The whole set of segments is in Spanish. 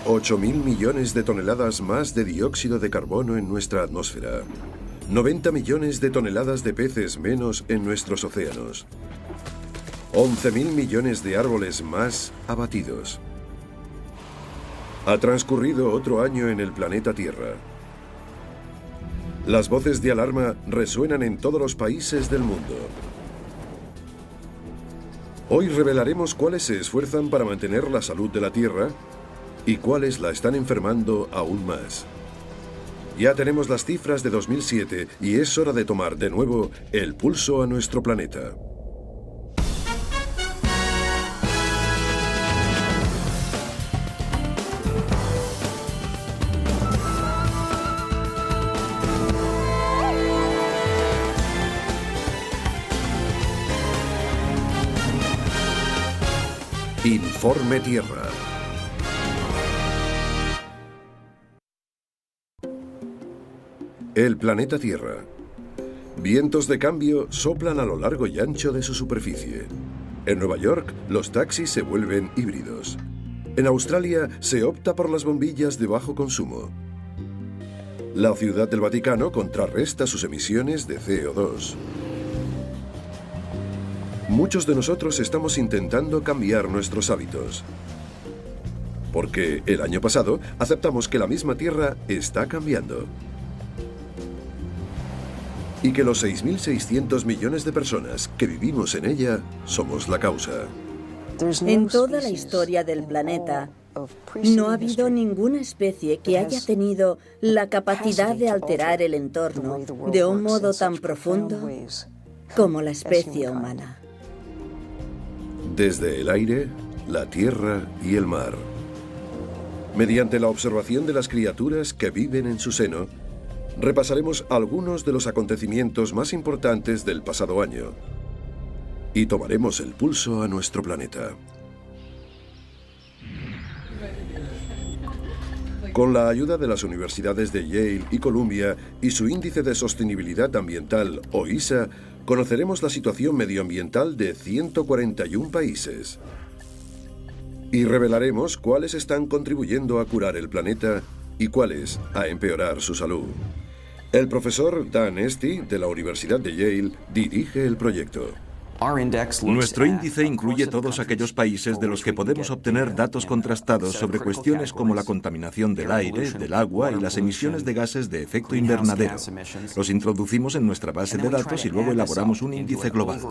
8.000 millones de toneladas más de dióxido de carbono en nuestra atmósfera. 90 millones de toneladas de peces menos en nuestros océanos. 11.000 millones de árboles más abatidos. Ha transcurrido otro año en el planeta Tierra. Las voces de alarma resuenan en todos los países del mundo. Hoy revelaremos cuáles se esfuerzan para mantener la salud de la Tierra y cuáles la están enfermando aún más. Ya tenemos las cifras de 2007 y es hora de tomar de nuevo el pulso a nuestro planeta. Informe Tierra. El planeta Tierra. Vientos de cambio soplan a lo largo y ancho de su superficie. En Nueva York, los taxis se vuelven híbridos. En Australia, se opta por las bombillas de bajo consumo. La Ciudad del Vaticano contrarresta sus emisiones de CO2. Muchos de nosotros estamos intentando cambiar nuestros hábitos. Porque el año pasado aceptamos que la misma Tierra está cambiando. Y que los 6.600 millones de personas que vivimos en ella somos la causa. En toda la historia del planeta, no ha habido ninguna especie que haya tenido la capacidad de alterar el entorno de un modo tan profundo como la especie humana. Desde el aire, la tierra y el mar. Mediante la observación de las criaturas que viven en su seno, repasaremos algunos de los acontecimientos más importantes del pasado año y tomaremos el pulso a nuestro planeta. Con la ayuda de las universidades de Yale y Columbia y su Índice de Sostenibilidad Ambiental, o ISA, conoceremos la situación medioambiental de 141 países. Y revelaremos cuáles están contribuyendo a curar el planeta y cuáles a empeorar su salud. El profesor Dan Esty, de la Universidad de Yale, dirige el proyecto. Nuestro índice incluye todos aquellos países de los que podemos obtener datos contrastados sobre cuestiones como la contaminación del aire, del agua y las emisiones de gases de efecto invernadero. Los introducimos en nuestra base de datos y luego elaboramos un índice global.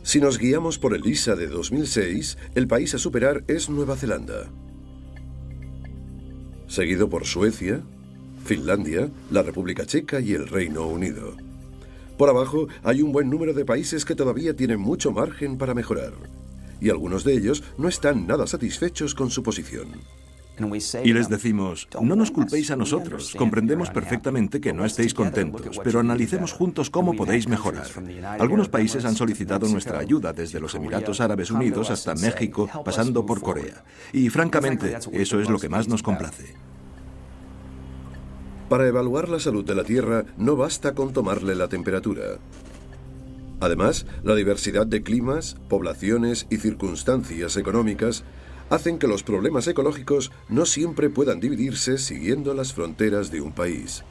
Si nos guiamos por el ISA de 2006, el país a superar es Nueva Zelanda, seguido por Suecia, Finlandia, la República Checa y el Reino Unido. Por abajo hay un buen número de países que todavía tienen mucho margen para mejorar, y algunos de ellos no están nada satisfechos con su posición. Y les decimos, no nos culpéis a nosotros, comprendemos perfectamente que no estéis contentos, pero analicemos juntos cómo podéis mejorar. Algunos países han solicitado nuestra ayuda, desde los Emiratos Árabes Unidos hasta México, pasando por Corea. Y francamente, eso es lo que más nos complace. Para evaluar la salud de la Tierra no basta con tomarle la temperatura. Además, la diversidad de climas, poblaciones y circunstancias económicas hacen que los problemas ecológicos no siempre puedan dividirse siguiendo las fronteras de un país.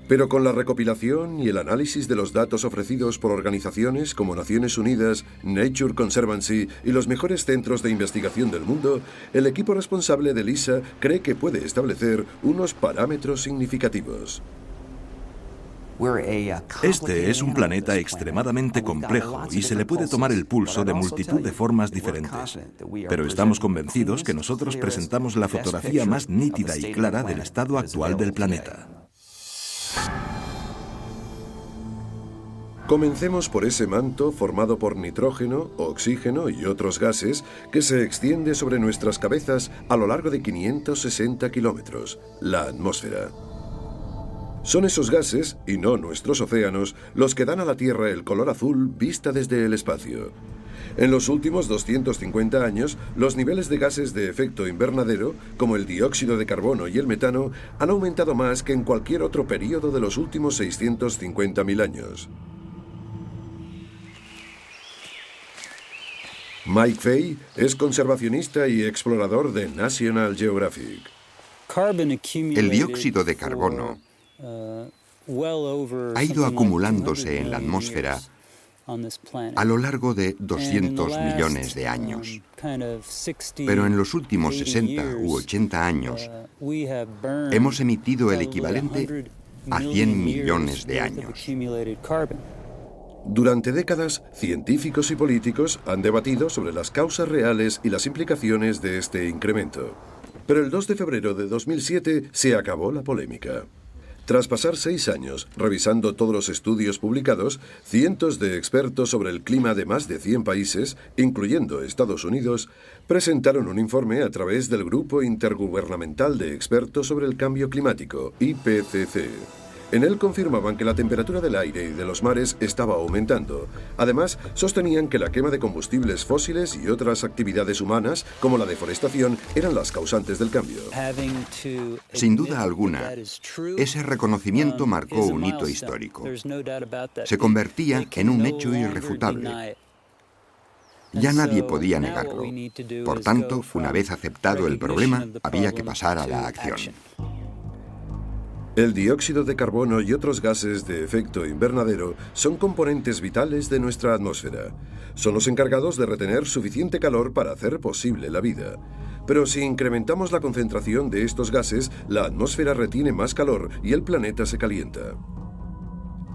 Pero con la recopilación y el análisis de los datos ofrecidos por organizaciones como Naciones Unidas, Nature Conservancy y los mejores centros de investigación del mundo, el equipo responsable del ISA cree que puede establecer unos parámetros significativos. Este es un planeta extremadamente complejo y se le puede tomar el pulso de multitud de formas diferentes. Pero estamos convencidos que nosotros presentamos la fotografía más nítida y clara del estado actual del planeta. Comencemos por ese manto formado por nitrógeno, oxígeno y otros gases que se extiende sobre nuestras cabezas a lo largo de 560 kilómetros, la atmósfera. Son esos gases, y no nuestros océanos, los que dan a la Tierra el color azul vista desde el espacio. En los últimos 250 años, los niveles de gases de efecto invernadero, como el dióxido de carbono y el metano, han aumentado más que en cualquier otro período de los últimos 650.000 años. Mike Fay es conservacionista y explorador de National Geographic. El dióxido de carbono ha ido acumulándose en la atmósfera a lo largo de 200 millones de años. Pero en los últimos 60 u 80 años hemos emitido el equivalente a 100 millones de años. Durante décadas, científicos y políticos han debatido sobre las causas reales y las implicaciones de este incremento. Pero el 2 de febrero de 2007 se acabó la polémica. Tras pasar 6 años revisando todos los estudios publicados, cientos de expertos sobre el clima de más de 100 países, incluyendo Estados Unidos, presentaron un informe a través del Grupo Intergubernamental de Expertos sobre el Cambio Climático, IPCC. En él confirmaban que la temperatura del aire y de los mares estaba aumentando. Además, sostenían que la quema de combustibles fósiles y otras actividades humanas, como la deforestación, eran las causantes del cambio. Sin duda alguna, ese reconocimiento marcó un hito histórico. Se convertía en un hecho irrefutable. Ya nadie podía negarlo. Por tanto, una vez aceptado el problema, había que pasar a la acción. El dióxido de carbono y otros gases de efecto invernadero son componentes vitales de nuestra atmósfera. Son los encargados de retener suficiente calor para hacer posible la vida. Pero si incrementamos la concentración de estos gases, la atmósfera retiene más calor y el planeta se calienta.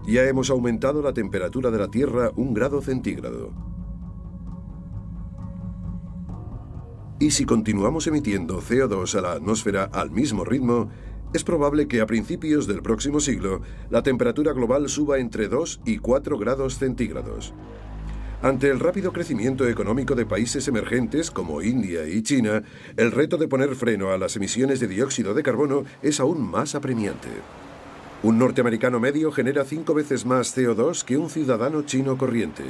Ya hemos aumentado la temperatura de la Tierra 1 grado centígrado. Y si continuamos emitiendo CO2 a la atmósfera al mismo ritmo, es probable que a principios del próximo siglo la temperatura global suba entre 2 y 4 grados centígrados. Ante el rápido crecimiento económico de países emergentes como India y China, el reto de poner freno a las emisiones de dióxido de carbono es aún más apremiante. Un norteamericano medio genera 5 veces más CO2 que un ciudadano chino corriente.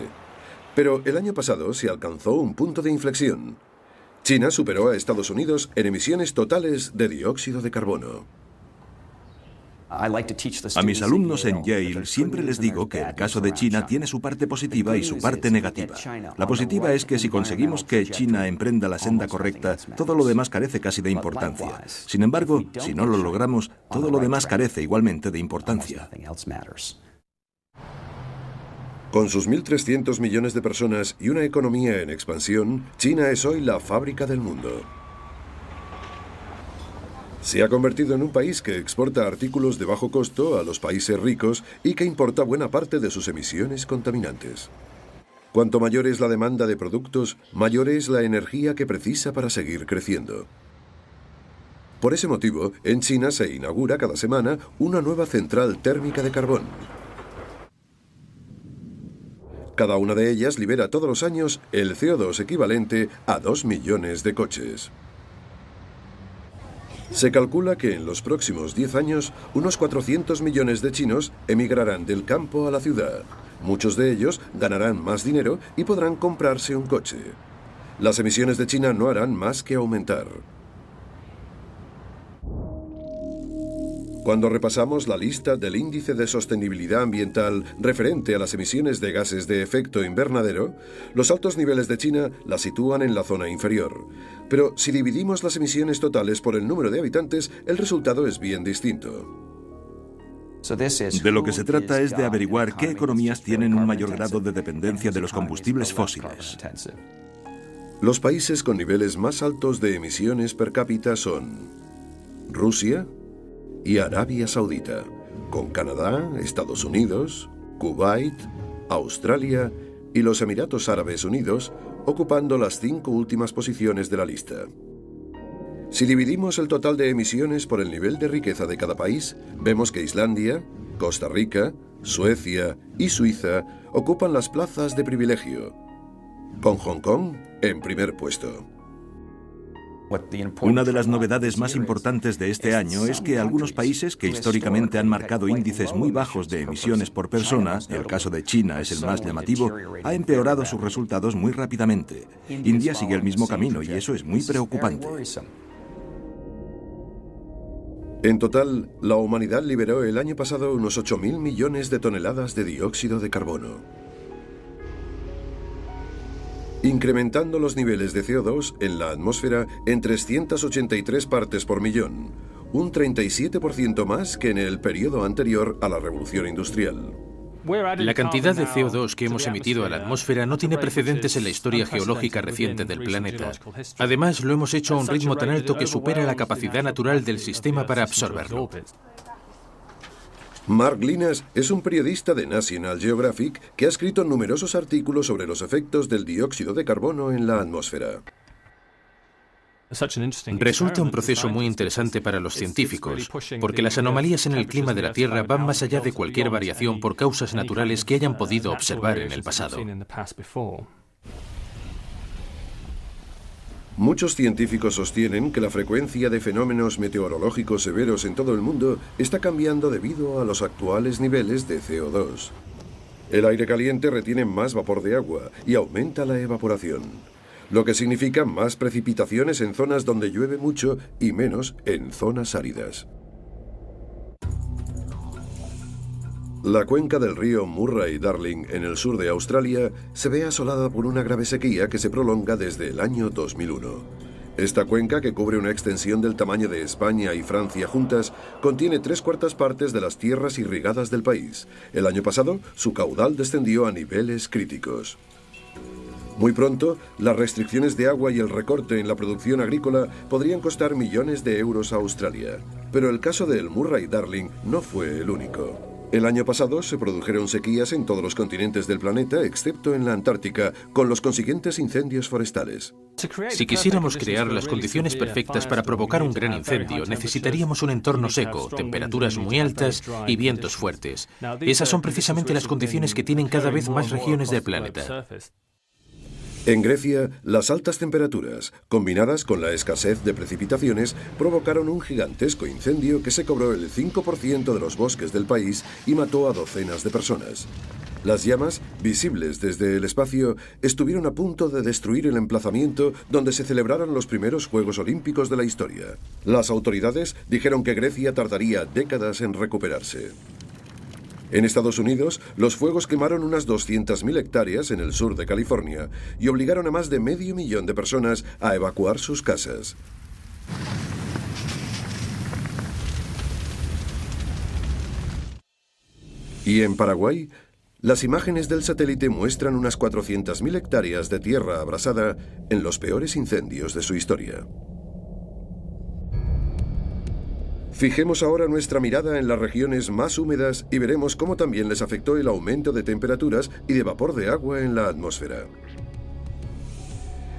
Pero el año pasado se alcanzó un punto de inflexión. China superó a Estados Unidos en emisiones totales de dióxido de carbono. A mis alumnos en Yale siempre les digo que el caso de China tiene su parte positiva y su parte negativa. La positiva es que si conseguimos que China emprenda la senda correcta, todo lo demás carece casi de importancia. Sin embargo, si no lo logramos, todo lo demás carece igualmente de importancia. Con sus 1.300 millones de personas y una economía en expansión, China es hoy la fábrica del mundo. Se ha convertido en un país que exporta artículos de bajo costo a los países ricos y que importa buena parte de sus emisiones contaminantes. Cuanto mayor es la demanda de productos, mayor es la energía que precisa para seguir creciendo. Por ese motivo, en China se inaugura cada semana una nueva central térmica de carbón. Cada una de ellas libera todos los años el CO2 equivalente a 2 millones de coches. Se calcula que en los próximos 10 años, unos 400 millones de chinos emigrarán del campo a la ciudad. Muchos de ellos ganarán más dinero y podrán comprarse un coche. Las emisiones de China no harán más que aumentar. Cuando repasamos la lista del Índice de Sostenibilidad Ambiental referente a las emisiones de gases de efecto invernadero, los altos niveles de China la sitúan en la zona inferior. Pero si dividimos las emisiones totales por el número de habitantes, el resultado es bien distinto. De lo que se trata es de averiguar qué economías tienen un mayor grado de dependencia de los combustibles fósiles. Los países con niveles más altos de emisiones per cápita son Rusia y Arabia Saudita, con Canadá, Estados Unidos, Kuwait, Australia y los Emiratos Árabes Unidos ocupando las 5 últimas posiciones de la lista. Si dividimos el total de emisiones por el nivel de riqueza de cada país, vemos que Islandia, Costa Rica, Suecia y Suiza ocupan las plazas de privilegio, con Hong Kong en primer puesto. Una de las novedades más importantes de este año es que algunos países que históricamente han marcado índices muy bajos de emisiones por persona, el caso de China es el más llamativo, ha empeorado sus resultados muy rápidamente. India sigue el mismo camino y eso es muy preocupante. En total, la humanidad liberó el año pasado unos 8.000 millones de toneladas de dióxido de carbono. incrementando los niveles de CO2 en la atmósfera en 383 partes por millón, un 37% más que en el periodo anterior a la revolución industrial. La cantidad de CO2 que hemos emitido a la atmósfera no tiene precedentes en la historia geológica reciente del planeta. Además, lo hemos hecho a un ritmo tan alto que supera la capacidad natural del sistema para absorberlo. Mark Linas es un periodista de National Geographic que ha escrito numerosos artículos sobre los efectos del dióxido de carbono en la atmósfera. Resulta un proceso muy interesante para los científicos, porque las anomalías en el clima de la Tierra van más allá de cualquier variación por causas naturales que hayan podido observar en el pasado. Muchos científicos sostienen que la frecuencia de fenómenos meteorológicos severos en todo el mundo está cambiando debido a los actuales niveles de CO2. El aire caliente retiene más vapor de agua y aumenta la evaporación, lo que significa más precipitaciones en zonas donde llueve mucho y menos en zonas áridas. La cuenca del río Murray-Darling en el sur de Australia se ve asolada por una grave sequía que se prolonga desde el año 2001. Esta cuenca, que cubre una extensión del tamaño de España y Francia juntas, contiene 3/4 partes de las tierras irrigadas del país. El año pasado, su caudal descendió a niveles críticos. Muy pronto, las restricciones de agua y el recorte en la producción agrícola podrían costar millones de euros a Australia. Pero el caso del Murray-Darling no fue el único. El año pasado se produjeron sequías en todos los continentes del planeta, excepto en la Antártica, con los consiguientes incendios forestales. Si quisiéramos crear las condiciones perfectas para provocar un gran incendio, necesitaríamos un entorno seco, temperaturas muy altas y vientos fuertes. Esas son precisamente las condiciones que tienen cada vez más regiones del planeta. En Grecia, las altas temperaturas, combinadas con la escasez de precipitaciones, provocaron un gigantesco incendio que se cobró el 5% de los bosques del país y mató a docenas de personas. Las llamas, visibles desde el espacio, estuvieron a punto de destruir el emplazamiento donde se celebraron los primeros Juegos Olímpicos de la historia. Las autoridades dijeron que Grecia tardaría décadas en recuperarse. En Estados Unidos, los fuegos quemaron unas 200.000 hectáreas en el sur de California y obligaron a más de 500.000 de personas a evacuar sus casas. Y en Paraguay, las imágenes del satélite muestran unas 400.000 hectáreas de tierra abrasada en los peores incendios de su historia. Fijemos ahora nuestra mirada en las regiones más húmedas y veremos cómo también les afectó el aumento de temperaturas y de vapor de agua en la atmósfera.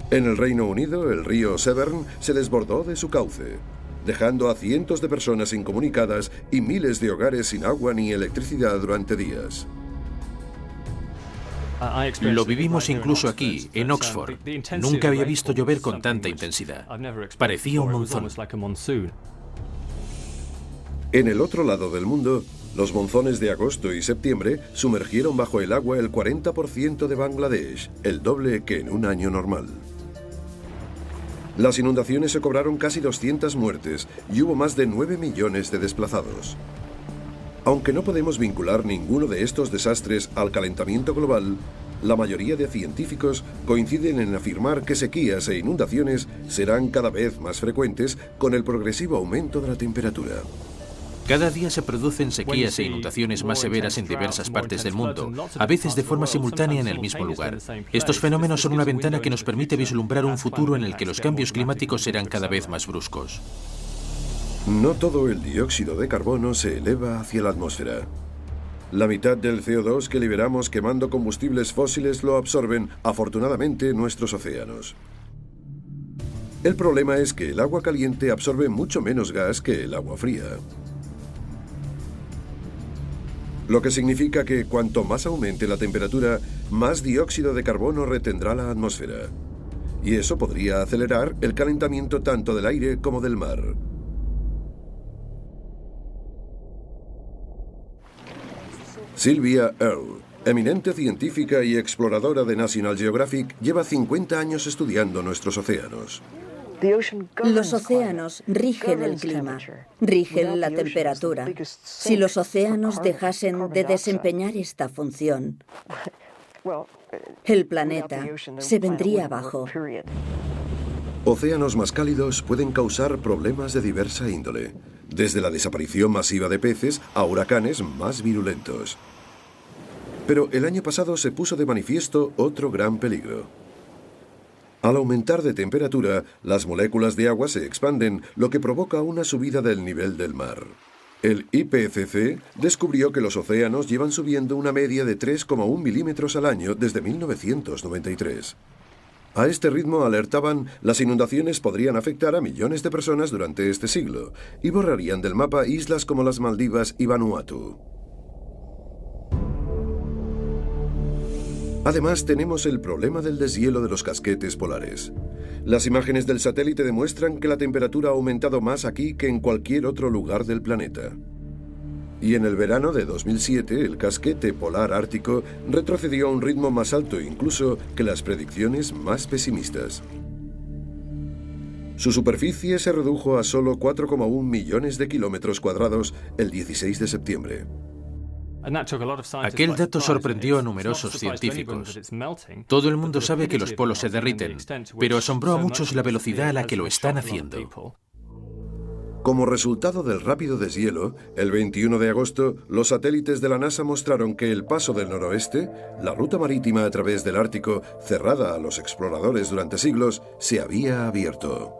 En el Reino Unido, el río Severn se desbordó de su cauce, dejando a cientos de personas incomunicadas y miles de hogares sin agua ni electricidad durante días. Lo vivimos incluso aquí, en Oxford. Nunca había visto llover con tanta intensidad. Parecía un monzón. En el otro lado del mundo, los monzones de agosto y septiembre sumergieron bajo el agua el 40% de Bangladesh, el doble que en un año normal. Las inundaciones se cobraron casi 200 muertes y hubo más de 9 millones de desplazados. Aunque no podemos vincular ninguno de estos desastres al calentamiento global, la mayoría de científicos coinciden en afirmar que sequías e inundaciones serán cada vez más frecuentes con el progresivo aumento de la temperatura. Cada día se producen sequías e inundaciones más severas en diversas partes del mundo, a veces de forma simultánea en el mismo lugar. Estos fenómenos son una ventana que nos permite vislumbrar un futuro en el que los cambios climáticos serán cada vez más bruscos. No todo el dióxido de carbono se eleva hacia la atmósfera. La mitad del CO2 que liberamos quemando combustibles fósiles lo absorben, afortunadamente, nuestros océanos. El problema es que el agua caliente absorbe mucho menos gas que el agua fría. Lo que significa que cuanto más aumente la temperatura, más dióxido de carbono retendrá la atmósfera. Y eso podría acelerar el calentamiento tanto del aire como del mar. Sylvia Earle, eminente científica y exploradora de National Geographic, lleva 50 años estudiando nuestros océanos. Los océanos rigen el clima, rigen la temperatura. Si los océanos dejasen de desempeñar esta función, El planeta se vendría abajo. Océanos más cálidos pueden causar problemas de diversa índole, desde la desaparición masiva de peces a huracanes más virulentos. Pero el año pasado se puso de manifiesto otro gran peligro. Al aumentar de temperatura, las moléculas de agua se expanden, lo que provoca una subida del nivel del mar. El IPCC descubrió que los océanos llevan subiendo una media de 3,1 milímetros al año desde 1993. A este ritmo, alertaban, las inundaciones podrían afectar a millones de personas durante este siglo y borrarían del mapa islas como las Maldivas y Vanuatu. Además, tenemos el problema del deshielo de los casquetes polares. Las imágenes del satélite demuestran que la temperatura ha aumentado más aquí que en cualquier otro lugar del planeta. Y en el verano de 2007, el casquete polar ártico retrocedió a un ritmo más alto incluso que las predicciones más pesimistas. Su superficie se redujo a solo 4,1 millones de kilómetros cuadrados el 16 de septiembre. Aquel dato sorprendió a numerosos científicos. Todo el mundo sabe que los polos se derriten, pero asombró a muchos la velocidad a la que lo están haciendo. Como resultado del rápido deshielo, el 21 de agosto, los satélites de la NASA mostraron que el paso del noroeste, la ruta marítima a través del Ártico, cerrada a los exploradores durante siglos, se había abierto.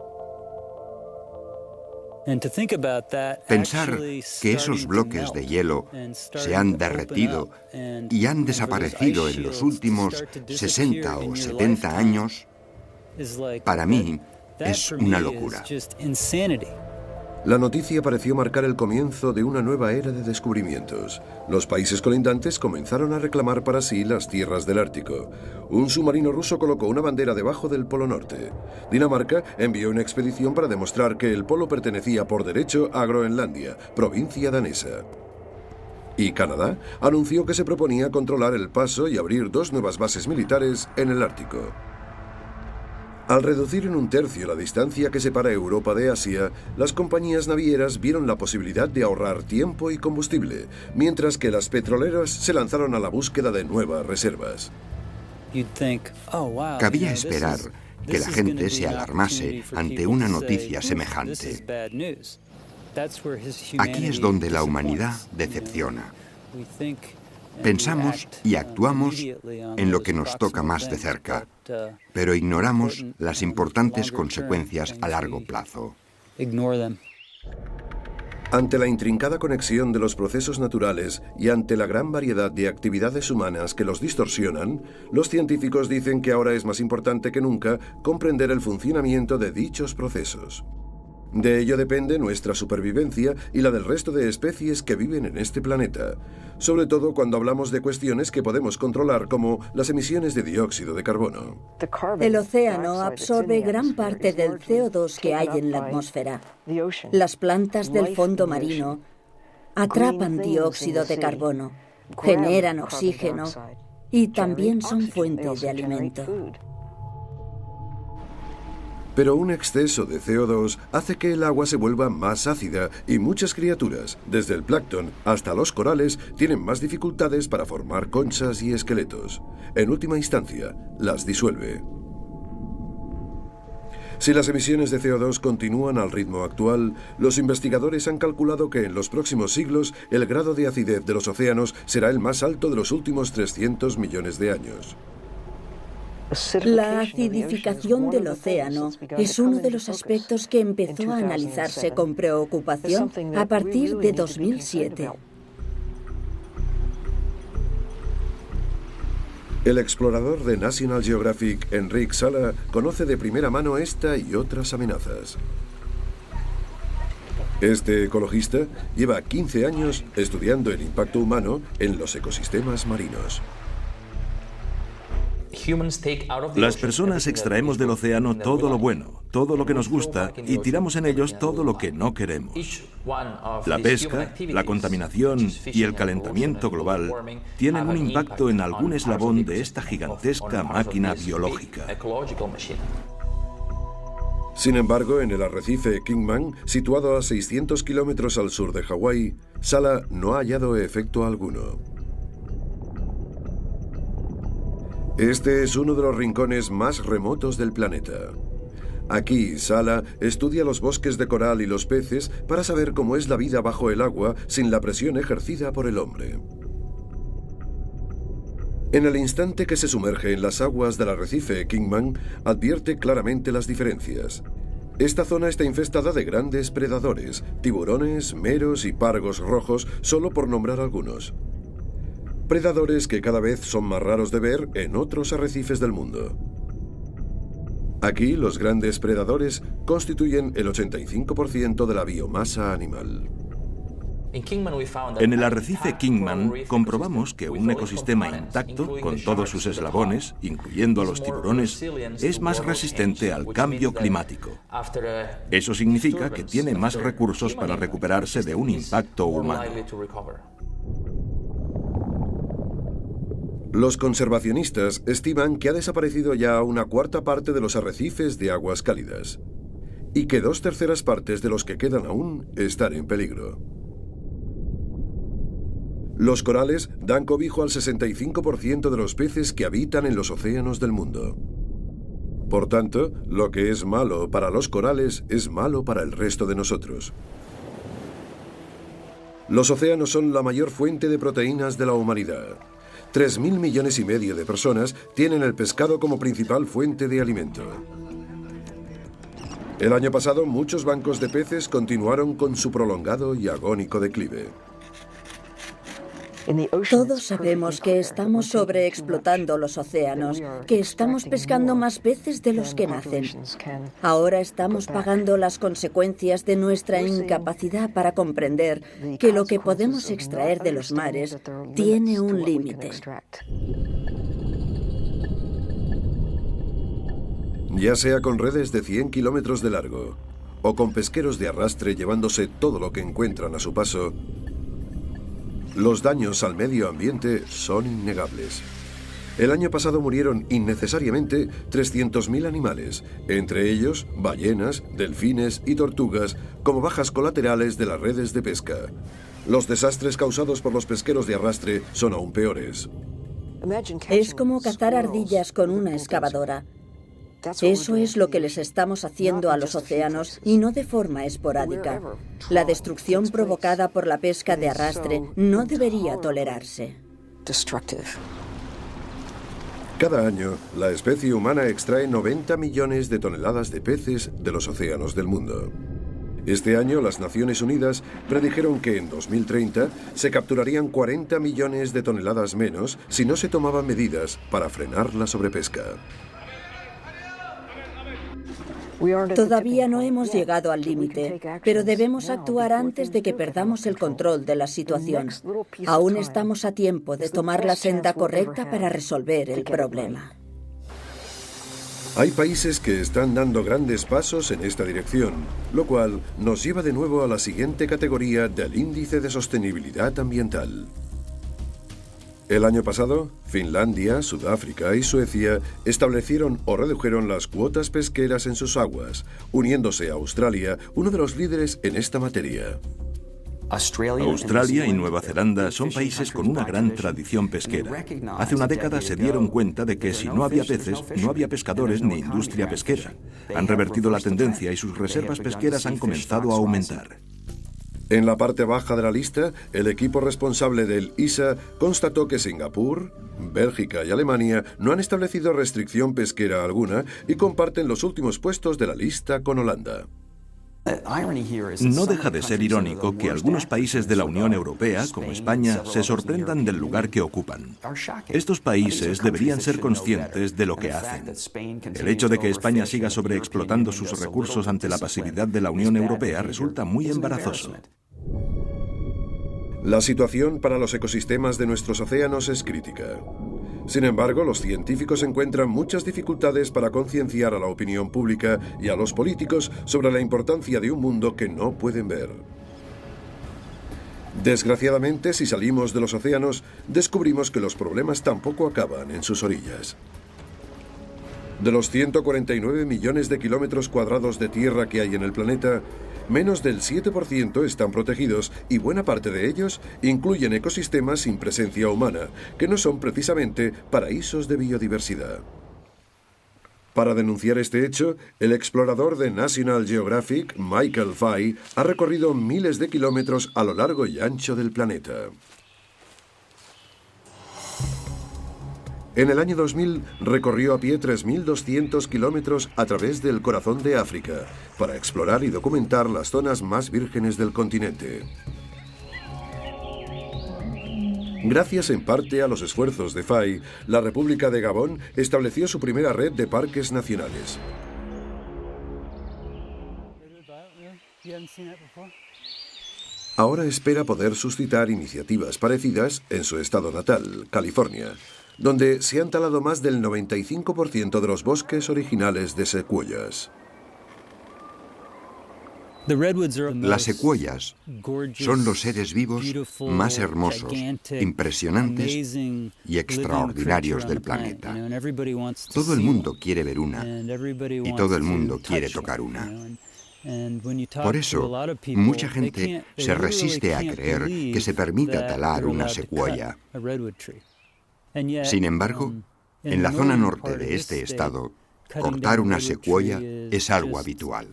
Pensar que esos bloques de hielo se han derretido y han desaparecido en los últimos 60 o 70 años, para mí es una locura. La noticia pareció marcar el comienzo de una nueva era de descubrimientos. Los países colindantes comenzaron a reclamar para sí las tierras del Ártico. Un submarino ruso colocó una bandera debajo del Polo Norte. Dinamarca envió una expedición para demostrar que el polo pertenecía por derecho a Groenlandia, provincia danesa. Y Canadá anunció que se proponía controlar el paso y abrir 2 nuevas bases militares en el Ártico. Al reducir en 1/3 la distancia que separa Europa de Asia, las compañías navieras vieron la posibilidad de ahorrar tiempo y combustible, mientras que las petroleras se lanzaron a la búsqueda de nuevas reservas. Cabía esperar que la gente se alarmase ante una noticia semejante. Aquí es donde la humanidad decepciona. Pensamos y actuamos en lo que nos toca más de cerca, pero ignoramos las importantes consecuencias a largo plazo. Ante la intrincada conexión de los procesos naturales y ante la gran variedad de actividades humanas que los distorsionan, los científicos dicen que ahora es más importante que nunca comprender el funcionamiento de dichos procesos. De ello depende nuestra supervivencia y la del resto de especies que viven en este planeta, sobre todo cuando hablamos de cuestiones que podemos controlar como las emisiones de dióxido de carbono. El océano absorbe gran parte del CO2 que hay en la atmósfera. Las plantas del fondo marino atrapan dióxido de carbono, generan oxígeno y también son fuentes de alimento. Pero un exceso de CO2 hace que el agua se vuelva más ácida y muchas criaturas, desde el plancton hasta los corales, tienen más dificultades para formar conchas y esqueletos. En última instancia, las disuelve. Si las emisiones de CO2 continúan al ritmo actual, los investigadores han calculado que en los próximos siglos el grado de acidez de los océanos será el más alto de los últimos 300 millones de años. La acidificación del océano es uno de los aspectos que empezó a analizarse con preocupación a partir de 2007. El explorador de National Geographic, Enric Sala, conoce de primera mano esta y otras amenazas. Este ecologista lleva 15 años estudiando el impacto humano en los ecosistemas marinos. Las personas extraemos del océano todo lo bueno, todo lo que nos gusta, y tiramos en ellos todo lo que no queremos. La pesca, la contaminación y el calentamiento global tienen un impacto en algún eslabón de esta gigantesca máquina biológica. Sin embargo, en el arrecife Kingman, situado a 600 kilómetros al sur de Hawái, Sala no ha hallado efecto alguno. Este es uno de los rincones más remotos del planeta. Aquí, Sala estudia los bosques de coral y los peces para saber cómo es la vida bajo el agua sin la presión ejercida por el hombre. En el instante que se sumerge en las aguas del arrecife Kingman, advierte claramente las diferencias. Esta zona está infestada de grandes predadores, tiburones, meros y pargos rojos, solo por nombrar algunos. Predadores que cada vez son más raros de ver en otros arrecifes del mundo. Aquí, los grandes predadores constituyen el 85% de la biomasa animal. En el arrecife Kingman comprobamos que un ecosistema intacto, con todos sus eslabones, incluyendo a los tiburones, es más resistente al cambio climático. Eso significa que tiene más recursos para recuperarse de un impacto humano. Los conservacionistas estiman que ha desaparecido ya una cuarta parte de los arrecifes de aguas cálidas y que 2/3 partes de los que quedan aún están en peligro. Los corales dan cobijo al 65% de los peces que habitan en los océanos del mundo. Por tanto, lo que es malo para los corales es malo para el resto de nosotros. Los océanos son la mayor fuente de proteínas de la humanidad. 3.000 millones y medio de personas tienen el pescado como principal fuente de alimento. El año pasado, muchos bancos de peces continuaron con su prolongado y agónico declive. Todos sabemos que estamos sobreexplotando los océanos, que estamos pescando más peces de los que nacen. Ahora estamos pagando las consecuencias de nuestra incapacidad para comprender que lo que podemos extraer de los mares tiene un límite. Ya sea con redes de 100 kilómetros de largo o con pesqueros de arrastre llevándose todo lo que encuentran a su paso, los daños al medio ambiente son innegables. El año pasado murieron innecesariamente 300.000 animales, entre ellos ballenas, delfines y tortugas, como bajas colaterales de las redes de pesca. Los desastres causados por los pesqueros de arrastre son aún peores. Es como cazar ardillas con una excavadora. Eso es lo que les estamos haciendo a los océanos y no de forma esporádica. La destrucción provocada por la pesca de arrastre no debería tolerarse. Cada año, la especie humana extrae 90 millones de toneladas de peces de los océanos del mundo. Este año, las Naciones Unidas predijeron que en 2030 se capturarían 40 millones de toneladas menos si no se tomaban medidas para frenar la sobrepesca. Todavía no hemos llegado al límite, pero debemos actuar antes de que perdamos el control de la situación. Aún estamos a tiempo de tomar la senda correcta para resolver el problema. Hay países que están dando grandes pasos en esta dirección, lo cual nos lleva de nuevo a la siguiente categoría del índice de sostenibilidad ambiental. El año pasado, Finlandia, Sudáfrica y Suecia establecieron o redujeron las cuotas pesqueras en sus aguas, uniéndose a Australia, uno de los líderes en esta materia. Australia y Nueva Zelanda son países con una gran tradición pesquera. Hace una década se dieron cuenta de que si no había peces, no había pescadores ni industria pesquera. Han revertido la tendencia y sus reservas pesqueras han comenzado a aumentar. En la parte baja de la lista, el equipo responsable del ISA constató que Singapur, Bélgica y Alemania no han establecido restricción pesquera alguna y comparten los últimos puestos de la lista con Holanda. No deja de ser irónico que algunos países de la Unión Europea, como España, se sorprendan del lugar que ocupan. Estos países deberían ser conscientes de lo que hacen. El hecho de que España siga sobreexplotando sus recursos ante la pasividad de la Unión Europea resulta muy embarazoso. La situación para los ecosistemas de nuestros océanos es crítica. Sin embargo, los científicos encuentran muchas dificultades para concienciar a la opinión pública y a los políticos sobre la importancia de un mundo que no pueden ver. Desgraciadamente, si salimos de los océanos, descubrimos que los problemas tampoco acaban en sus orillas. De los 149 millones de kilómetros cuadrados de tierra que hay en el planeta, menos del 7% están protegidos y buena parte de ellos incluyen ecosistemas sin presencia humana, que no son precisamente paraísos de biodiversidad. Para denunciar este hecho, el explorador de National Geographic, Michael Fay, ha recorrido miles de kilómetros a lo largo y ancho del planeta. En el año 2000 recorrió a pie 3.200 kilómetros a través del corazón de África para explorar y documentar las zonas más vírgenes del continente. Gracias en parte a los esfuerzos de Fay, la República de Gabón estableció su primera red de parques nacionales. Ahora espera poder suscitar iniciativas parecidas en su estado natal, California, donde se han talado más del 95% de los bosques originales de secuoyas. Las secuoyas son los seres vivos más hermosos, impresionantes y extraordinarios del planeta. Todo el mundo quiere ver una y todo el mundo quiere tocar una. Por eso, mucha gente se resiste a creer que se permita talar una secuoya. Sin embargo, en la zona norte de este estado, cortar una secuoya es algo habitual.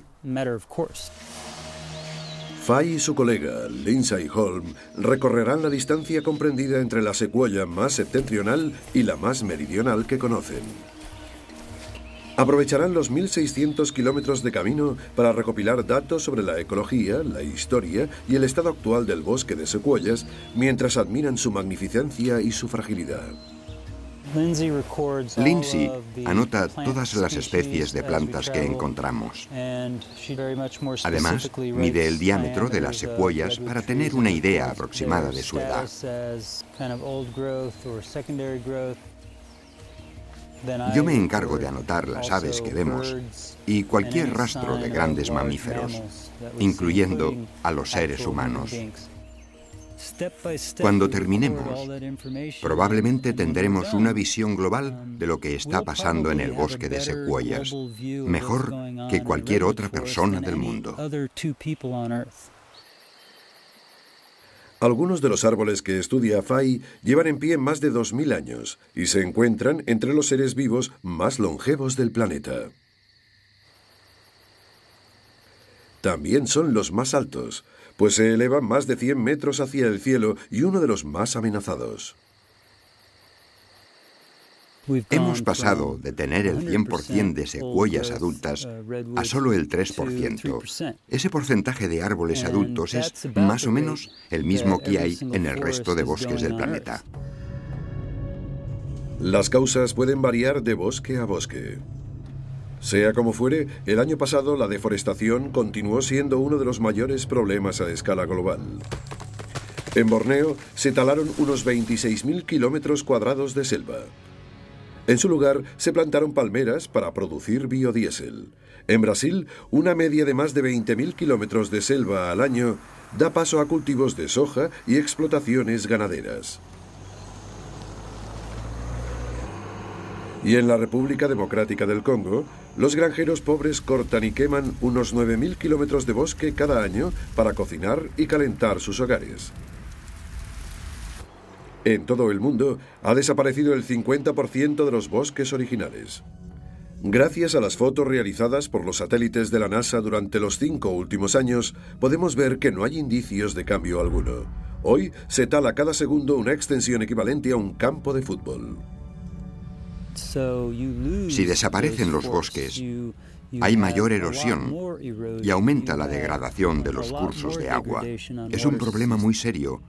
Fay y su colega, Lindsay Holm, recorrerán la distancia comprendida entre la secuoya más septentrional y la más meridional que conocen. Aprovecharán los 1.600 kilómetros de camino para recopilar datos sobre la ecología, la historia y el estado actual del bosque de secuoyas, mientras admiran su magnificencia y su fragilidad. Lindsay anota todas las especies de plantas que encontramos. Además, mide el diámetro de las secuoyas para tener una idea aproximada de su edad. Yo me encargo de anotar las aves que vemos y cualquier rastro de grandes mamíferos, incluyendo a los seres humanos. Cuando terminemos, probablemente tendremos una visión global de lo que está pasando en el bosque de secuoyas, mejor que cualquier otra persona del mundo. Algunos de los árboles que estudia Fay llevan en pie más de 2.000 años y se encuentran entre los seres vivos más longevos del planeta. También son los más altos, pues se elevan más de 100 metros hacia el cielo y uno de los más amenazados. Hemos pasado de tener el 100% de secuoyas adultas a solo el 3%. Ese porcentaje de árboles adultos es más o menos el mismo que hay en el resto de bosques del planeta. Las causas pueden variar de bosque a bosque. Sea como fuere, el año pasado la deforestación continuó siendo uno de los mayores problemas a escala global. En Borneo se talaron unos 26.000 kilómetros cuadrados de selva. En su lugar se plantaron palmeras para producir biodiesel. En Brasil, una media de más de 20.000 kilómetros de selva al año da paso a cultivos de soja y explotaciones ganaderas. Y en la República Democrática del Congo, los granjeros pobres cortan y queman unos 9.000 kilómetros de bosque cada año para cocinar y calentar sus hogares. En todo el mundo ha desaparecido el 50% de los bosques originales. Gracias a las fotos realizadas por los satélites de la NASA durante los 5 últimos años, podemos ver que no hay indicios de cambio alguno. Hoy se tala cada segundo una extensión equivalente a un campo de fútbol. Si desaparecen los bosques, hay mayor erosión y aumenta la degradación de los cursos de agua. Es un problema muy serio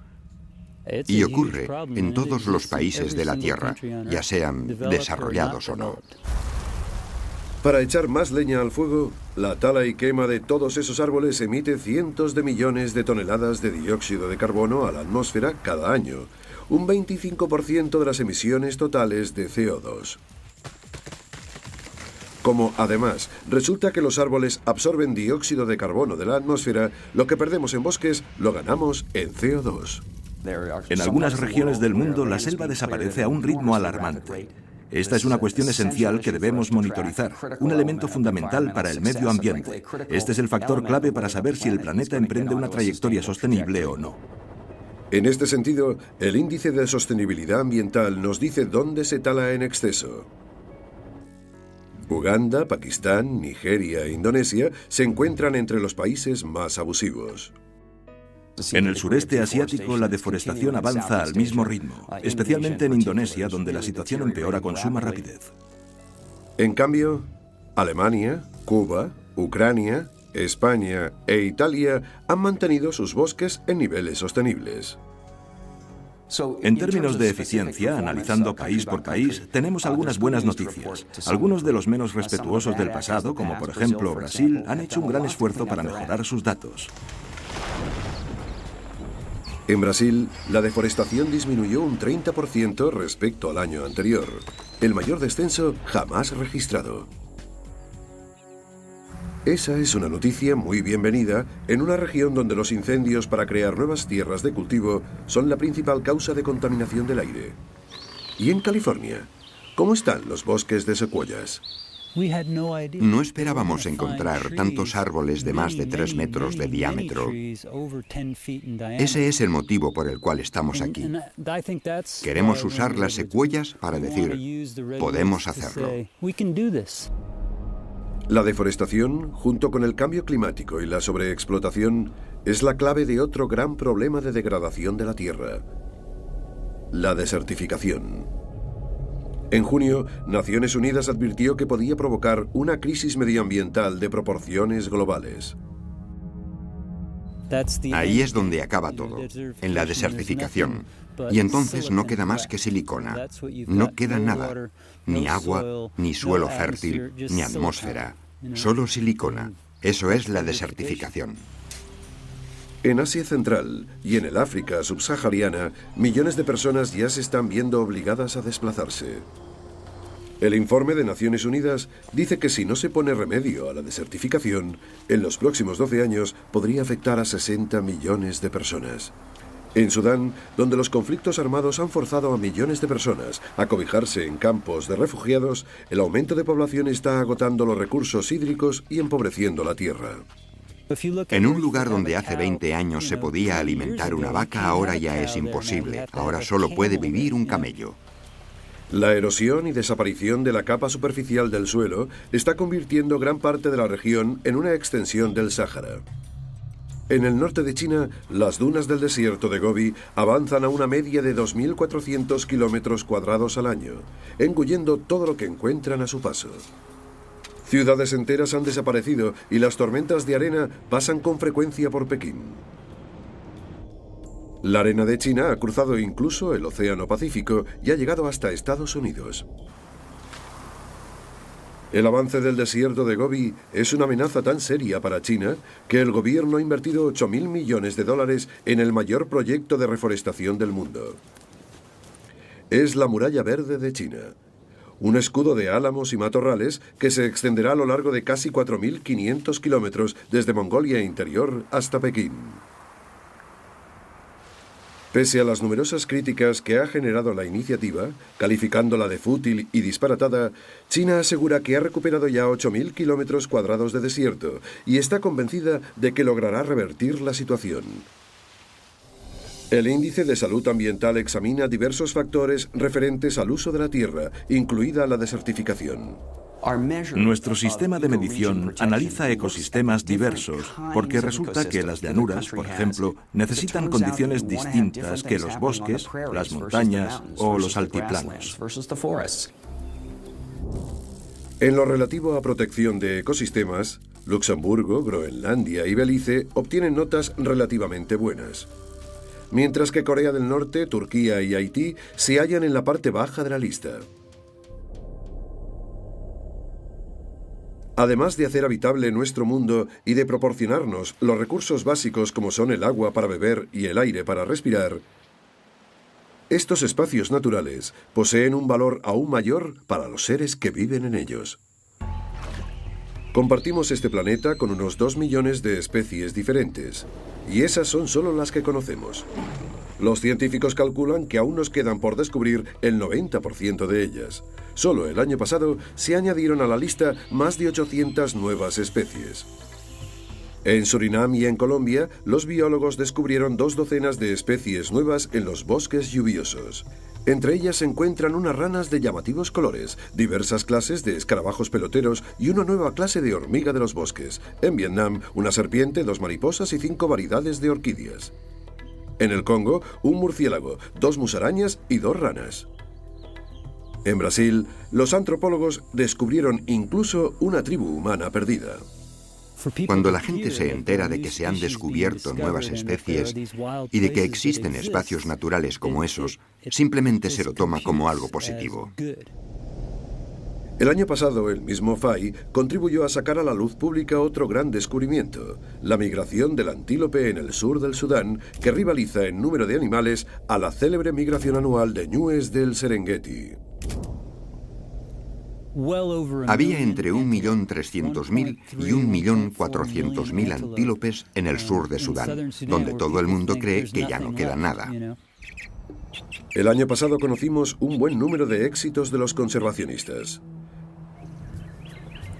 y ocurre en todos los países de la Tierra, ya sean desarrollados o no. Para echar más leña al fuego, la tala y quema de todos esos árboles emite cientos de millones de toneladas de dióxido de carbono a la atmósfera cada año, un 25% de las emisiones totales de CO2. Como, además, resulta que los árboles absorben dióxido de carbono de la atmósfera, lo que perdemos en bosques lo ganamos en CO2. En algunas regiones del mundo la selva desaparece a un ritmo alarmante. Esta es una cuestión esencial que debemos monitorizar, un elemento fundamental para el medio ambiente. Este es el factor clave para saber si el planeta emprende una trayectoria sostenible o no. En este sentido, el índice de sostenibilidad ambiental nos dice dónde se tala en exceso. Uganda, Pakistán, Nigeria e Indonesia se encuentran entre los países más abusivos. En el sureste asiático, la deforestación avanza al mismo ritmo, especialmente en Indonesia, donde la situación empeora con suma rapidez. En cambio, Alemania, Cuba, Ucrania, España e Italia han mantenido sus bosques en niveles sostenibles. En términos de eficiencia, analizando país por país, tenemos algunas buenas noticias. Algunos de los menos respetuosos del pasado, como por ejemplo Brasil, han hecho un gran esfuerzo para mejorar sus datos. En Brasil, la deforestación disminuyó un 30% respecto al año anterior, el mayor descenso jamás registrado. Esa es una noticia muy bienvenida en una región donde los incendios para crear nuevas tierras de cultivo son la principal causa de contaminación del aire. ¿Y en California? ¿Cómo están los bosques de secuoyas? No esperábamos encontrar tantos árboles de más de 3 metros de diámetro. Ese es el motivo por el cual estamos aquí. Queremos usar las secuoyas para decir, podemos hacerlo. La deforestación, junto con el cambio climático y la sobreexplotación, es la clave de otro gran problema de degradación de la Tierra: la desertificación. En junio, Naciones Unidas advirtió que podía provocar una crisis medioambiental de proporciones globales. Ahí es donde acaba todo, en la desertificación. Y entonces no queda más que silicona. No queda nada, ni agua, ni suelo fértil, ni atmósfera. Solo silicona. Eso es la desertificación. En Asia Central y en el África subsahariana, millones de personas ya se están viendo obligadas a desplazarse. El informe de Naciones Unidas dice que si no se pone remedio a la desertificación, en los próximos 12 años podría afectar a 60 millones de personas. En Sudán, donde los conflictos armados han forzado a millones de personas a cobijarse en campos de refugiados, el aumento de población está agotando los recursos hídricos y empobreciendo la tierra. En un lugar donde hace 20 años se podía alimentar una vaca, ahora ya es imposible. Ahora solo puede vivir un camello. La erosión y desaparición de la capa superficial del suelo está convirtiendo gran parte de la región en una extensión del Sáhara. En el norte de China, las dunas del desierto de Gobi avanzan a una media de 2.400 kilómetros cuadrados al año, engullendo todo lo que encuentran a su paso. Ciudades enteras han desaparecido y las tormentas de arena pasan con frecuencia por Pekín. La arena de China ha cruzado incluso el Océano Pacífico y ha llegado hasta Estados Unidos. El avance del desierto de Gobi es una amenaza tan seria para China que el gobierno ha invertido 8.000 millones de dólares en el mayor proyecto de reforestación del mundo. Es la Muralla Verde de China, un escudo de álamos y matorrales que se extenderá a lo largo de casi 4.500 kilómetros desde Mongolia Interior hasta Pekín. Pese a las numerosas críticas que ha generado la iniciativa, calificándola de fútil y disparatada, China asegura que ha recuperado ya 8.000 kilómetros cuadrados de desierto y está convencida de que logrará revertir la situación. El Índice de Salud Ambiental examina diversos factores referentes al uso de la tierra, incluida la desertificación. Nuestro sistema de medición analiza ecosistemas diversos porque resulta que las llanuras, por ejemplo, necesitan condiciones distintas que los bosques, las montañas o los altiplanos. En lo relativo a protección de ecosistemas, Luxemburgo, Groenlandia y Belice obtienen notas relativamente buenas, mientras que Corea del Norte, Turquía y Haití se hallan en la parte baja de la lista. Además de hacer habitable nuestro mundo y de proporcionarnos los recursos básicos como son el agua para beber y el aire para respirar, estos espacios naturales poseen un valor aún mayor para los seres que viven en ellos. Compartimos este planeta con unos 2 millones de especies diferentes, y esas son solo las que conocemos. Los científicos calculan que aún nos quedan por descubrir el 90% de ellas. Solo el año pasado se añadieron a la lista más de 800 nuevas especies. En Surinam y en Colombia, los biólogos descubrieron 2 docenas de especies nuevas en los bosques lluviosos. Entre ellas se encuentran unas ranas de llamativos colores, diversas clases de escarabajos peloteros y una nueva clase de hormiga de los bosques. En Vietnam, una serpiente, 2 mariposas y 5 variedades de orquídeas. En el Congo, un murciélago, 2 musarañas y 2 ranas. En Brasil, los antropólogos descubrieron incluso una tribu humana perdida. Cuando la gente se entera de que se han descubierto nuevas especies y de que existen espacios naturales como esos, simplemente se lo toma como algo positivo. El año pasado, el mismo Fay contribuyó a sacar a la luz pública otro gran descubrimiento, la migración del antílope en el sur del Sudán, que rivaliza en número de animales a la célebre migración anual de ñúes del Serengeti. Había entre 1.300.000 y 1.400.000 antílopes en el sur de Sudán, donde todo el mundo cree que ya no queda nada. El año pasado conocimos un buen número de éxitos de los conservacionistas.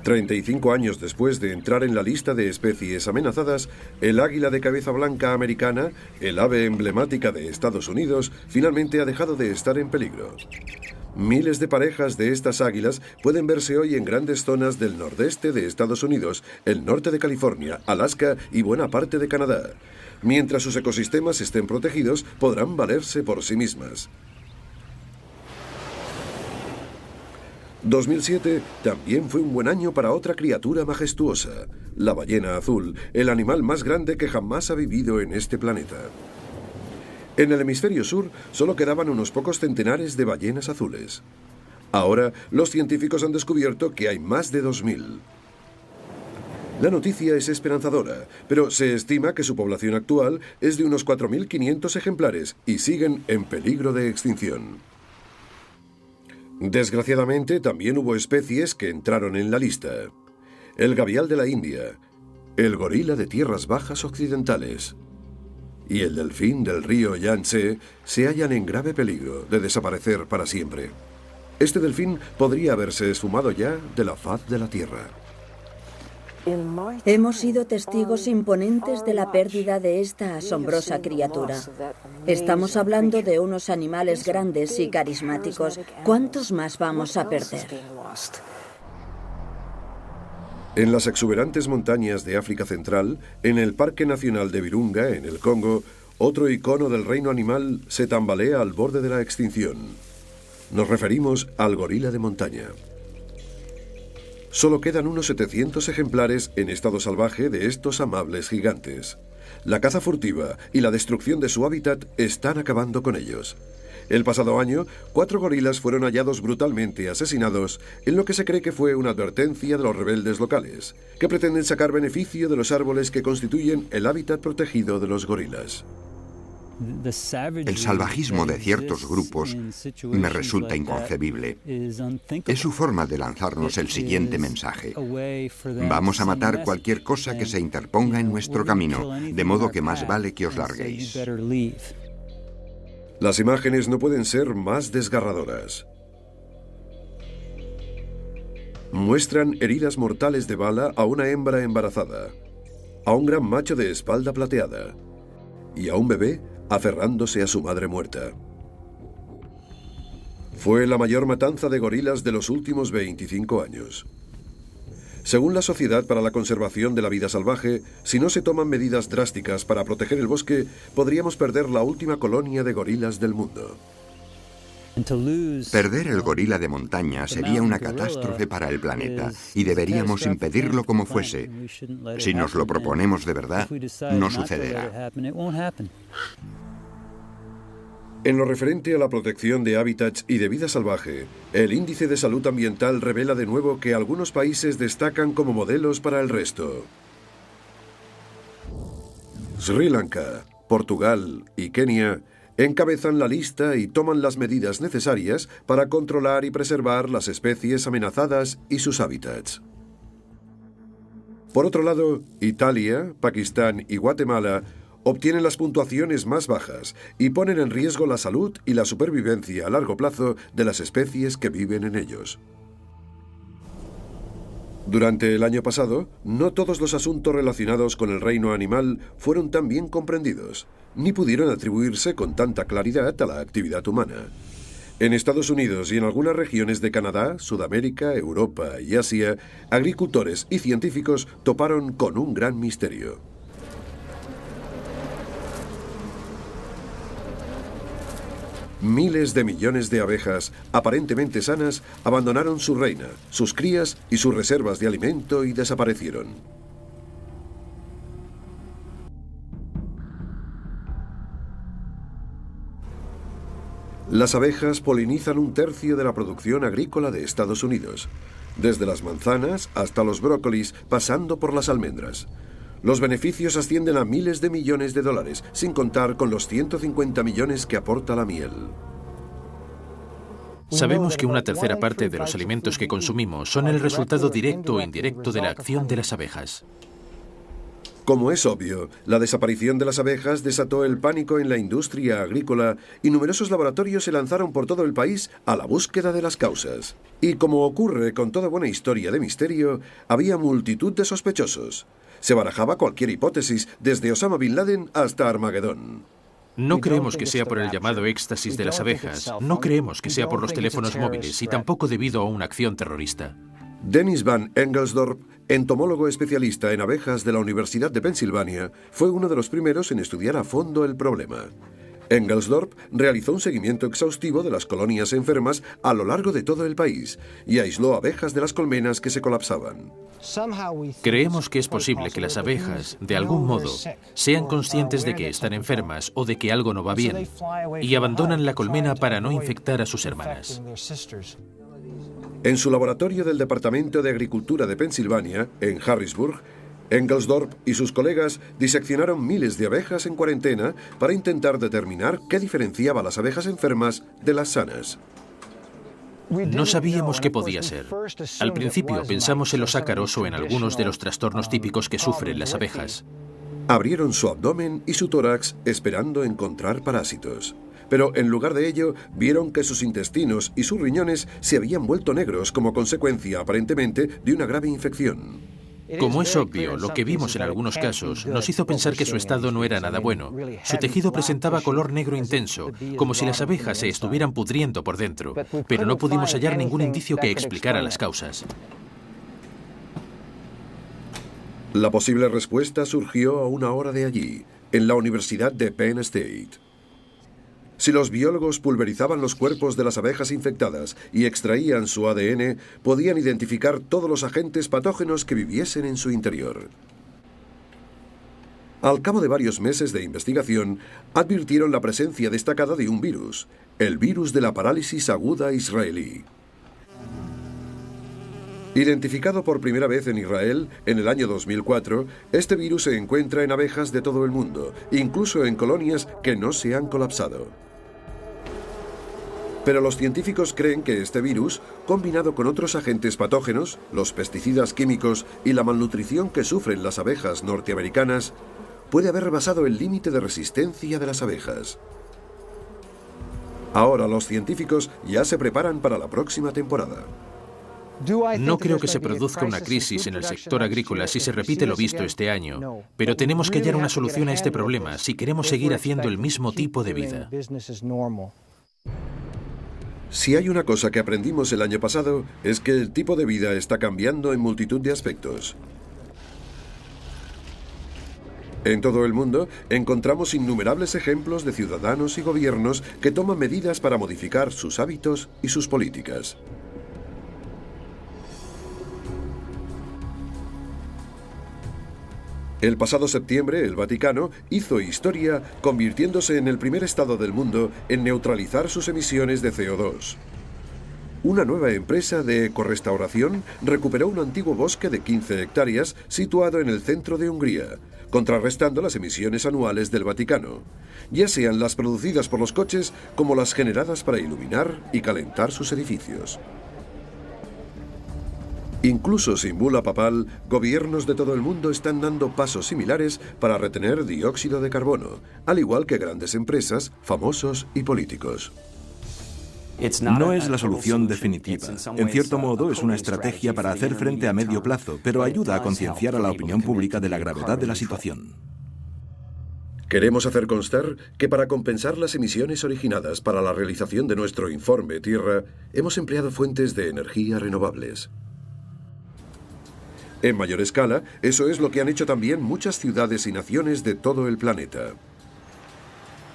35 años después de entrar en la lista de especies amenazadas, el águila de cabeza blanca americana, el ave emblemática de Estados Unidos, finalmente ha dejado de estar en peligro. Miles de parejas de estas águilas pueden verse hoy en grandes zonas del nordeste de Estados Unidos, el norte de California, Alaska y buena parte de Canadá. Mientras sus ecosistemas estén protegidos, podrán valerse por sí mismas. 2007 también fue un buen año para otra criatura majestuosa, la ballena azul, el animal más grande que jamás ha vivido en este planeta. En el hemisferio sur solo quedaban unos pocos centenares de ballenas azules. Ahora los científicos han descubierto que hay más de 2000. La noticia es esperanzadora, pero se estima que su población actual es de unos 4.500 ejemplares y siguen en peligro de extinción. Desgraciadamente, también hubo especies que entraron en la lista. El gavial de la India, el gorila de tierras bajas occidentales y el delfín del río Yangtze se hallan en grave peligro de desaparecer para siempre. Este delfín podría haberse esfumado ya de la faz de la Tierra. Hemos sido testigos imponentes de la pérdida de esta asombrosa criatura. Estamos hablando de unos animales grandes y carismáticos. ¿Cuántos más vamos a perder? En las exuberantes montañas de África Central, en el Parque Nacional de Virunga, en el Congo, otro icono del reino animal se tambalea al borde de la extinción. Nos referimos al gorila de montaña. Solo quedan unos 700 ejemplares en estado salvaje de estos amables gigantes. La caza furtiva y la destrucción de su hábitat están acabando con ellos. El pasado año, 4 gorilas fueron hallados brutalmente asesinados en lo que se cree que fue una advertencia de los rebeldes locales, que pretenden sacar beneficio de los árboles que constituyen el hábitat protegido de los gorilas. El salvajismo de ciertos grupos me resulta inconcebible. Es su forma de lanzarnos el siguiente mensaje: vamos a matar cualquier cosa que se interponga en nuestro camino, de modo que más vale que os larguéis. Las imágenes no pueden ser más desgarradoras. Muestran heridas mortales de bala a una hembra embarazada, a un gran macho de espalda plateada y a un bebé aferrándose a su madre muerta. Fue la mayor matanza de gorilas de los últimos 25 años. Según la Sociedad para la Conservación de la Vida Salvaje, si no se toman medidas drásticas para proteger el bosque, podríamos perder la última colonia de gorilas del mundo. Perder el gorila de montaña sería una catástrofe para el planeta y deberíamos impedirlo como fuese. Si nos lo proponemos de verdad, no sucederá. En lo referente a la protección de hábitats y de vida salvaje, el Índice de Salud Ambiental revela de nuevo que algunos países destacan como modelos para el resto. Sri Lanka, Portugal y Kenia encabezan la lista y toman las medidas necesarias para controlar y preservar las especies amenazadas y sus hábitats. Por otro lado, Italia, Pakistán y Guatemala obtienen las puntuaciones más bajas y ponen en riesgo la salud y la supervivencia a largo plazo de las especies que viven en ellos. Durante el año pasado, no todos los asuntos relacionados con el reino animal fueron tan bien comprendidos, ni pudieron atribuirse con tanta claridad a la actividad humana. En Estados Unidos y en algunas regiones de Canadá, Sudamérica, Europa y Asia, agricultores y científicos toparon con un gran misterio. Miles de millones de abejas, aparentemente sanas, abandonaron su reina, sus crías y sus reservas de alimento y desaparecieron. Las abejas polinizan un tercio de la producción agrícola de Estados Unidos, desde las manzanas hasta los brócolis, pasando por las almendras. Los beneficios ascienden a miles de millones de dólares, sin contar con los 150 millones que aporta la miel. Sabemos que una tercera parte de los alimentos que consumimos son el resultado directo o indirecto de la acción de las abejas. Como es obvio, la desaparición de las abejas desató el pánico en la industria agrícola y numerosos laboratorios se lanzaron por todo el país a la búsqueda de las causas. Y como ocurre con toda buena historia de misterio, había multitud de sospechosos. Se barajaba cualquier hipótesis, desde Osama Bin Laden hasta Armagedón. No creemos que sea por el llamado éxtasis de las abejas, no creemos que sea por los teléfonos móviles y tampoco debido a una acción terrorista. Dennis Van Engelsdorp, entomólogo especialista en abejas de la Universidad de Pensilvania, fue uno de los primeros en estudiar a fondo el problema. Engelsdorp realizó un seguimiento exhaustivo de las colonias enfermas a lo largo de todo el país y aisló abejas de las colmenas que se colapsaban. Creemos que es posible que las abejas, de algún modo, sean conscientes de que están enfermas o de que algo no va bien y abandonan la colmena para no infectar a sus hermanas. En su laboratorio del Departamento de Agricultura de Pensilvania, en Harrisburg, Engelsdorp y sus colegas diseccionaron miles de abejas en cuarentena para intentar determinar qué diferenciaba a las abejas enfermas de las sanas. No sabíamos qué podía ser. Al principio pensamos en los ácaros o en algunos de los trastornos típicos que sufren las abejas. Abrieron su abdomen y su tórax esperando encontrar parásitos. Pero en lugar de ello, vieron que sus intestinos y sus riñones se habían vuelto negros como consecuencia, aparentemente, de una grave infección. Como es obvio, lo que vimos en algunos casos nos hizo pensar que su estado no era nada bueno. Su tejido presentaba color negro intenso, como si las abejas se estuvieran pudriendo por dentro, pero no pudimos hallar ningún indicio que explicara las causas. La posible respuesta surgió a una hora de allí, en la Universidad de Penn State. Si los biólogos pulverizaban los cuerpos de las abejas infectadas y extraían su ADN, podían identificar todos los agentes patógenos que viviesen en su interior. Al cabo de varios meses de investigación, advirtieron la presencia destacada de un virus, el virus de la parálisis aguda israelí. Identificado por primera vez en Israel en el año 2004, este virus se encuentra en abejas de todo el mundo, incluso en colonias que no se han colapsado. Pero los científicos creen que este virus, combinado con otros agentes patógenos, los pesticidas químicos y la malnutrición que sufren las abejas norteamericanas, puede haber rebasado el límite de resistencia de las abejas. Ahora los científicos ya se preparan para la próxima temporada. No creo que se produzca una crisis en el sector agrícola si se repite lo visto este año, pero tenemos que hallar una solución a este problema si queremos seguir haciendo el mismo tipo de vida. Si hay una cosa que aprendimos el año pasado, es que el tipo de vida está cambiando en multitud de aspectos. En todo el mundo encontramos innumerables ejemplos de ciudadanos y gobiernos que toman medidas para modificar sus hábitos y sus políticas. El pasado septiembre, el Vaticano hizo historia convirtiéndose en el primer estado del mundo en neutralizar sus emisiones de CO2. Una nueva empresa de ecorrestauración recuperó un antiguo bosque de 15 hectáreas situado en el centro de Hungría, contrarrestando las emisiones anuales del Vaticano, ya sean las producidas por los coches como las generadas para iluminar y calentar sus edificios. Incluso sin bula papal, gobiernos de todo el mundo están dando pasos similares para retener dióxido de carbono, al igual que grandes empresas, famosos y políticos. No es la solución definitiva. En cierto modo, es una estrategia para hacer frente a medio plazo, pero ayuda a concienciar a la opinión pública de la gravedad de la situación. Queremos hacer constar que para compensar las emisiones originadas para la realización de nuestro informe Tierra, hemos empleado fuentes de energía renovables. En mayor escala, eso es lo que han hecho también muchas ciudades y naciones de todo el planeta.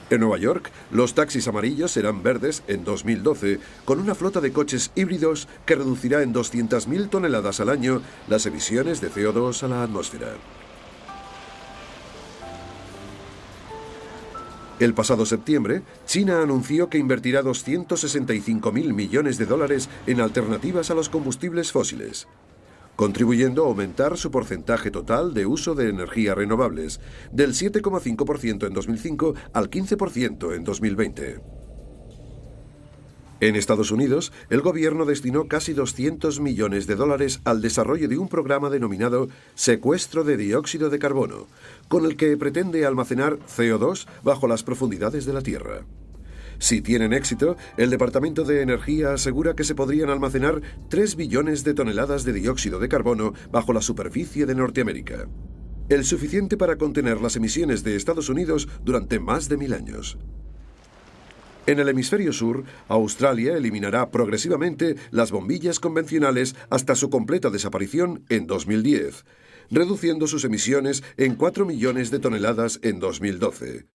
En Nueva York, los taxis amarillos serán verdes en 2012, con una flota de coches híbridos que reducirá en 200.000 toneladas al año las emisiones de CO2 a la atmósfera. El pasado septiembre, China anunció que invertirá 265.000 millones de dólares en alternativas a los combustibles fósiles, contribuyendo a aumentar su porcentaje total de uso de energías renovables, del 7,5% en 2005 al 15% en 2020. En Estados Unidos, el gobierno destinó casi 200 millones de dólares al desarrollo de un programa denominado Secuestro de Dióxido de Carbono, con el que pretende almacenar CO2 bajo las profundidades de la Tierra. Si tienen éxito, el Departamento de Energía asegura que se podrían almacenar 3 billones de toneladas de dióxido de carbono bajo la superficie de Norteamérica, el suficiente para contener las emisiones de Estados Unidos durante más de 1000 años. En el hemisferio sur, Australia eliminará progresivamente las bombillas convencionales hasta su completa desaparición en 2010, reduciendo sus emisiones en 4 millones de toneladas en 2012.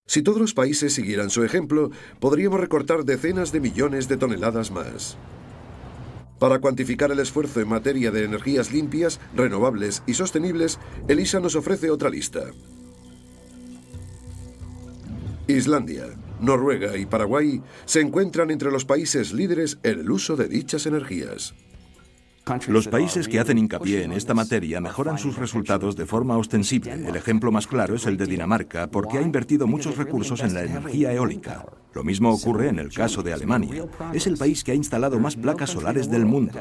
Si todos los países siguieran su ejemplo, podríamos recortar decenas de millones de toneladas más. Para cuantificar el esfuerzo en materia de energías limpias, renovables y sostenibles, ELISA nos ofrece otra lista. Islandia, Noruega y Paraguay se encuentran entre los países líderes en el uso de dichas energías. Los países que hacen hincapié en esta materia mejoran sus resultados de forma ostensible. El ejemplo más claro es el de Dinamarca, porque ha invertido muchos recursos en la energía eólica. Lo mismo ocurre en el caso de Alemania. Es el país que ha instalado más placas solares del mundo.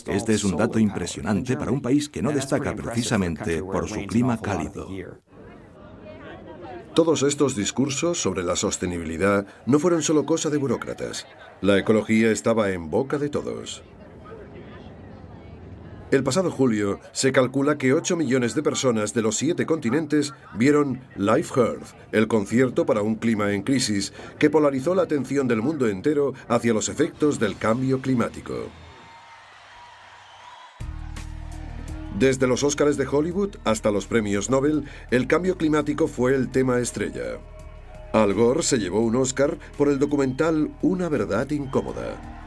Este es un dato impresionante para un país que no destaca precisamente por su clima cálido. Todos estos discursos sobre la sostenibilidad no fueron solo cosa de burócratas. La ecología estaba en boca de todos. El pasado julio, se calcula que 8 millones de personas de los 7 continentes vieron Live Earth, el concierto para un clima en crisis, que polarizó la atención del mundo entero hacia los efectos del cambio climático. Desde los Óscars de Hollywood hasta los premios Nobel, el cambio climático fue el tema estrella. Al Gore se llevó un Óscar por el documental Una verdad incómoda.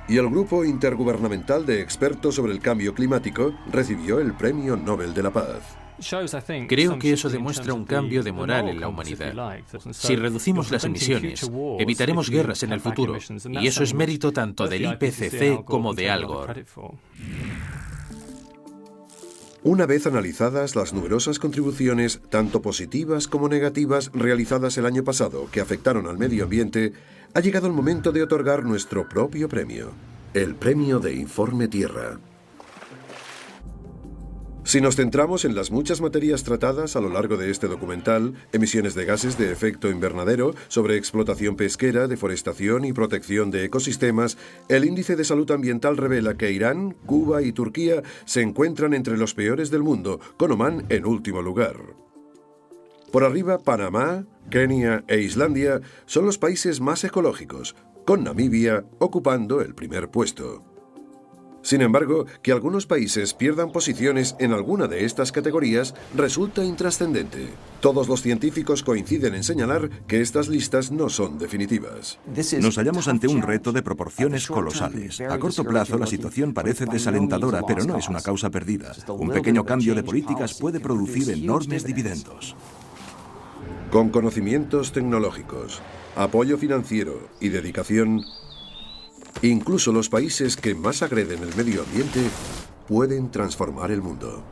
Y el Grupo Intergubernamental de Expertos sobre el Cambio Climático recibió el Premio Nobel de la Paz. Creo que eso demuestra un cambio de moral en la humanidad. Si reducimos las emisiones, evitaremos guerras en el futuro, y eso es mérito tanto del IPCC como de Al Gore. Una vez analizadas las numerosas contribuciones, tanto positivas como negativas, realizadas el año pasado que afectaron al medio ambiente, ha llegado el momento de otorgar nuestro propio premio, el Premio de Informe Tierra. Si nos centramos en las muchas materias tratadas a lo largo de este documental, emisiones de gases de efecto invernadero, sobreexplotación pesquera, deforestación y protección de ecosistemas, el índice de salud ambiental revela que Irán, Cuba y Turquía se encuentran entre los peores del mundo, con Omán en último lugar. Por arriba, Panamá, Kenia e Islandia son los países más ecológicos, con Namibia ocupando el primer puesto. Sin embargo, que algunos países pierdan posiciones en alguna de estas categorías resulta intrascendente. Todos los científicos coinciden en señalar que estas listas no son definitivas. Nos hallamos ante un reto de proporciones colosales. A corto plazo, la situación parece desalentadora, pero no es una causa perdida. Un pequeño cambio de políticas puede producir enormes dividendos. Con conocimientos tecnológicos, apoyo financiero y dedicación, incluso los países que más agreden el medio ambiente pueden transformar el mundo.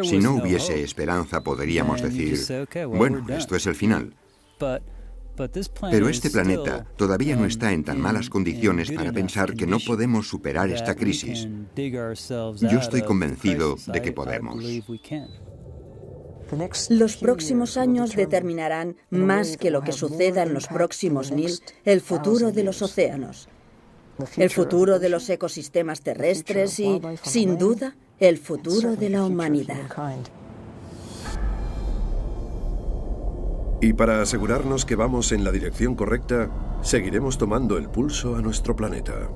Si no hubiese esperanza, podríamos decir, bueno, esto es el final. Pero este planeta todavía no está en tan malas condiciones para pensar que no podemos superar esta crisis. Yo estoy convencido de que podemos. Los próximos años determinarán, más que lo que suceda en los próximos 1000, el futuro de los océanos, el futuro de los ecosistemas terrestres y, sin duda, el futuro de la humanidad. Y para asegurarnos que vamos en la dirección correcta, seguiremos tomando el pulso a nuestro planeta.